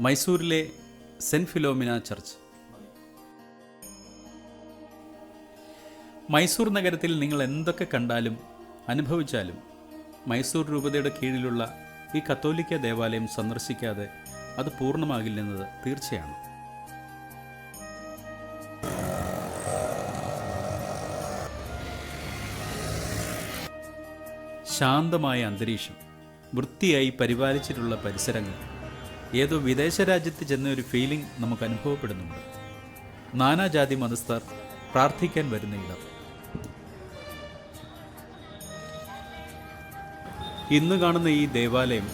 മൈസൂരിലെ cent Philomena church. Mysore നഗരത്തിൽ നിങ്ങൾ എന്തൊക്കെ കണ്ടാലും അനുഭവിച്ചാലും മൈസൂർ രൂപതയുടെ കീഴിലുള്ള ഈ കത്തോലിക്ക ദേവാലയം സന്ദർശിക്കാതെ അത് പൂർണ്ണമാകില്ലെന്നത് തീർച്ചയാണ്. ശാന്തമായ അന്തരീക്ഷം, വൃത്തിയായി പരിപാലിച്ചിട്ടുള്ള പരിസരങ്ങൾ, ഏതോ വിദേശ രാജ്യത്ത് ചെന്ന ഒരു ഫീലിംഗ് നമുക്ക് അനുഭവപ്പെടുന്നുണ്ട്. നാനാജാതി മതസ്ഥർ പ്രാർത്ഥിക്കാൻ വരുന്ന ഇടം. ഇന്ന് കാണുന്ന ഈ ദേവാലയം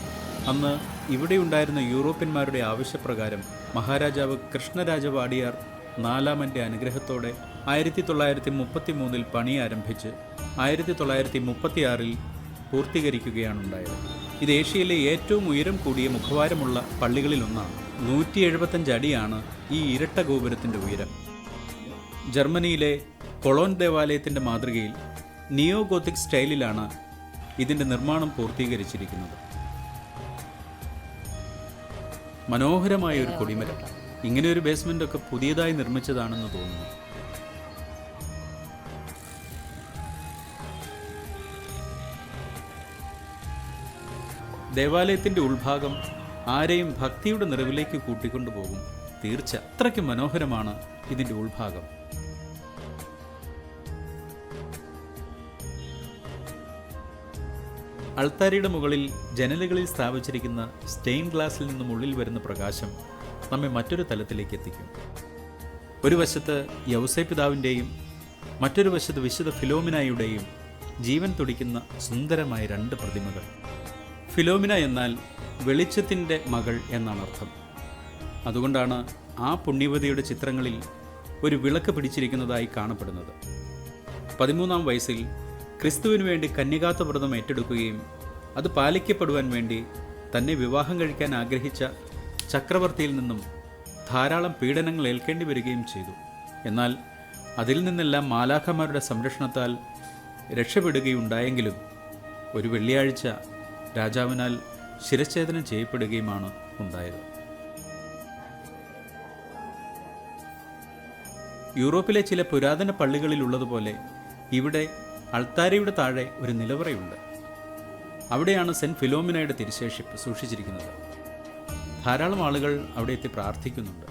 അന്ന് ഇവിടെയുണ്ടായിരുന്ന യൂറോപ്യന്മാരുടെ ആവശ്യപ്രകാരം മഹാരാജാവ് കൃഷ്ണരാജ വാടിയാർ നാലാമൻ്റെ അനുഗ്രഹത്തോടെ 1933 പണി ആരംഭിച്ച് 1936 പൂർത്തീകരിക്കുകയാണുണ്ടായത്. ഇത് ഏഷ്യയിലെ ഏറ്റവും ഉയരം കൂടിയ മുഖവാരമുള്ള പള്ളികളിലൊന്നാണ്. 175 അടിയാണ് ഈ ഇരട്ട ഗോപുരത്തിൻ്റെ ഉയരം. ജർമ്മനിയിലെ കൊളോൺ ദേവാലയത്തിൻ്റെ മാതൃകയിൽ നിയോ ഗോത്തിക് സ്റ്റൈലിലാണ് ഇതിൻ്റെ നിർമ്മാണം പൂർത്തീകരിച്ചിരിക്കുന്നത്. മനോഹരമായ ഒരു കൊടിമരം. ഇങ്ങനെ ഒരു ബേസ്മെൻ്റ് ഒക്കെ പുതിയതായി നിർമ്മിച്ചതാണെന്ന് തോന്നുന്നു. ദേവാലയത്തിൻ്റെ ഉൾഭാഗം ആരെയും ഭക്തിയുടെ നിറവിലേക്ക് കൂട്ടിക്കൊണ്ടുപോകും. തീർച്ച അത്രയ്ക്ക് മനോഹരമാണ് ഇതിൻ്റെ ഉൾഭാഗം. അൾത്താരയുടെ മുകളിൽ ജനലുകളിൽ സ്ഥാപിച്ചിരിക്കുന്ന സ്റ്റെയിൻ ഗ്ലാസിൽ നിന്നും ഉള്ളിൽ വരുന്ന പ്രകാശം നമ്മെ മറ്റൊരു തലത്തിലേക്ക് എത്തിക്കും. ഒരു വശത്ത് യൗസേപിതാവിൻ്റെയും മറ്റൊരു വശത്ത് വിശുദ്ധ ഫിലോമിനായുടെയും ജീവൻ തുടിക്കുന്ന സുന്ദരമായ 2 പ്രതിമകൾ. ഫിലോമിന എന്നാൽ വെളിച്ചത്തിൻ്റെ മകൾ എന്നാണ് അർത്ഥം. അതുകൊണ്ടാണ് ആ പുണ്യവതിയുടെ ചിത്രങ്ങളിൽ ഒരു വിളക്ക് പിടിച്ചിരിക്കുന്നതായി കാണപ്പെടുന്നത്. 13-ാം വയസ്സിൽ ക്രിസ്തുവിന് വേണ്ടി കന്യകാത്വവ്രതം ഏറ്റെടുക്കുകയും അത് പാലിക്കപ്പെടുവാൻ വേണ്ടി തന്നെ വിവാഹം കഴിക്കാൻ ആഗ്രഹിച്ച ചക്രവർത്തിയിൽ നിന്നും ധാരാളം പീഡനങ്ങൾ ഏൽക്കേണ്ടി വരികയും ചെയ്തു. എന്നാൽ അതിൽ നിന്നെല്ലാം മാലാഖമാരുടെ സംരക്ഷണത്താൽ രക്ഷപ്പെടുകയുണ്ടായെങ്കിലും ഒരു വെള്ളിയാഴ്ച രാജാവിനാൽ ശിരച്ഛേദനം ചെയ്യപ്പെടുകയുമാണ് ഉണ്ടായത്. യൂറോപ്പിലെ ചില പുരാതന പള്ളികളിലുള്ളതുപോലെ ഇവിടെ അൾത്താരയുടെ താഴെ ഒരു നിലവറയുണ്ട്. അവിടെയാണ് സെൻറ്റ് ഫിലോമിനയുടെ തിരുശേഷിപ്പ് സൂക്ഷിച്ചിരിക്കുന്നത്. ധാരാളം ആളുകൾ അവിടെ എത്തി പ്രാർത്ഥിക്കുന്നുണ്ട്.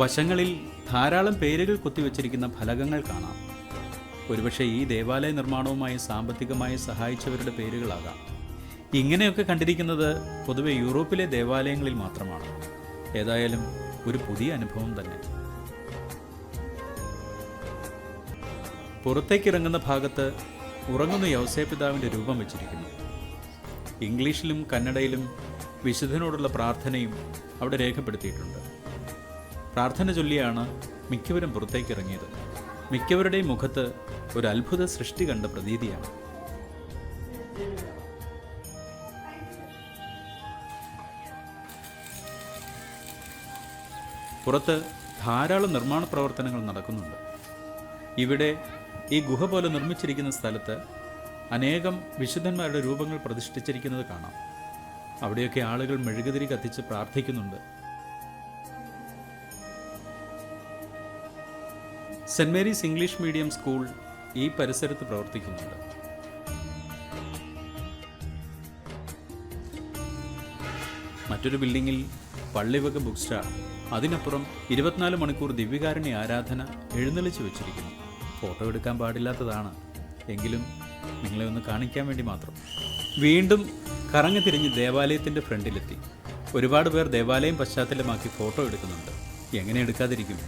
വശങ്ങളിൽ ധാരാളം പേരുകൾ കൊത്തിവെച്ചിരിക്കുന്ന ഫലകങ്ങൾ കാണാം. ഒരുപക്ഷെ ഈ ദേവാലയ നിർമ്മാണവുമായി സാമ്പത്തികമായി സഹായിച്ചവരുടെ പേരുകളാകാം. ഇങ്ങനെയൊക്കെ കണ്ടിരിക്കുന്നത് പൊതുവെ യൂറോപ്പിലെ ദേവാലയങ്ങളിൽ മാത്രമാണ്. ഏതായാലും ഒരു പുതിയ അനുഭവം തന്നെ. പുറത്തേക്കിറങ്ങുന്ന ഭാഗത്ത് ഉറങ്ങുന്ന യൗസേപിതാവിൻ്റെ രൂപം വെച്ചിരിക്കുന്നു. ഇംഗ്ലീഷിലും കന്നഡയിലും വിശുദ്ധനോടുള്ള പ്രാർത്ഥനയും അവിടെ രേഖപ്പെടുത്തിയിട്ടുണ്ട്. പ്രാർത്ഥന ചൊല്ലിയാണ് മിക്കവരും പുറത്തേക്കിറങ്ങിയത്. മിക്കവരുടെയും മുഖത്ത് ഒരു അത്ഭുത സൃഷ്ടി കണ്ട പ്രതീതിയാണ്. പുറത്ത് ധാരാളം നിർമ്മാണ പ്രവർത്തനങ്ങൾ നടക്കുന്നുണ്ട്. ഇവിടെ ഈ ഗുഹ പോലെ നിർമ്മിച്ചിരിക്കുന്ന സ്ഥലത്ത് അനേകം വിശുദ്ധന്മാരുടെ രൂപങ്ങൾ പ്രതിഷ്ഠിച്ചിരിക്കുന്നത് കാണാം. അവിടെയൊക്കെ ആളുകൾ മെഴുകുതിരി കത്തിച്ച് പ്രാർത്ഥിക്കുന്നുണ്ട്. Saint Mary's English medium school ഈ പരിസരത്ത് പ്രവർത്തിക്കുന്നുണ്ട്. മറ്റൊരു ബിൽഡിങ്ങിൽ പള്ളിവക ബുക്ക് സ്റ്റാൾ, അതിനപ്പുറം 24 മണിക്കൂർ ദിവ്യകാരുണ്യ ആരാധന എഴുന്നള്ളിച്ചു വെച്ചിരിക്കുന്നു. ഫോട്ടോ എടുക്കാൻ പാടില്ലാത്തതാണ്, എങ്കിലും നിങ്ങളെ ഒന്ന് കാണിക്കാൻ വേണ്ടി മാത്രം. വീണ്ടും കറങ്ങി തിരിഞ്ഞ് ദേവാലയത്തിൻ്റെ ഫ്രണ്ടിലെത്തി. ഒരുപാട് പേർ ദേവാലയം പശ്ചാത്തലമാക്കി ഫോട്ടോ എടുക്കുന്നുണ്ട്. എങ്ങനെ എടുക്കാതിരിക്കും?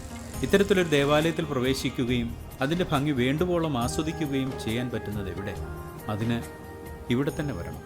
ഇത്തരത്തിലൊരു ദേവാലയത്തിൽ പ്രവേശിക്കുകയും അതിൻ്റെ ഭംഗി വേണ്ടുവോളം ആസ്വദിക്കുകയും ചെയ്യാൻ പറ്റുന്നത് എവിടെ? അതിന് ഇവിടെ തന്നെ വരണം.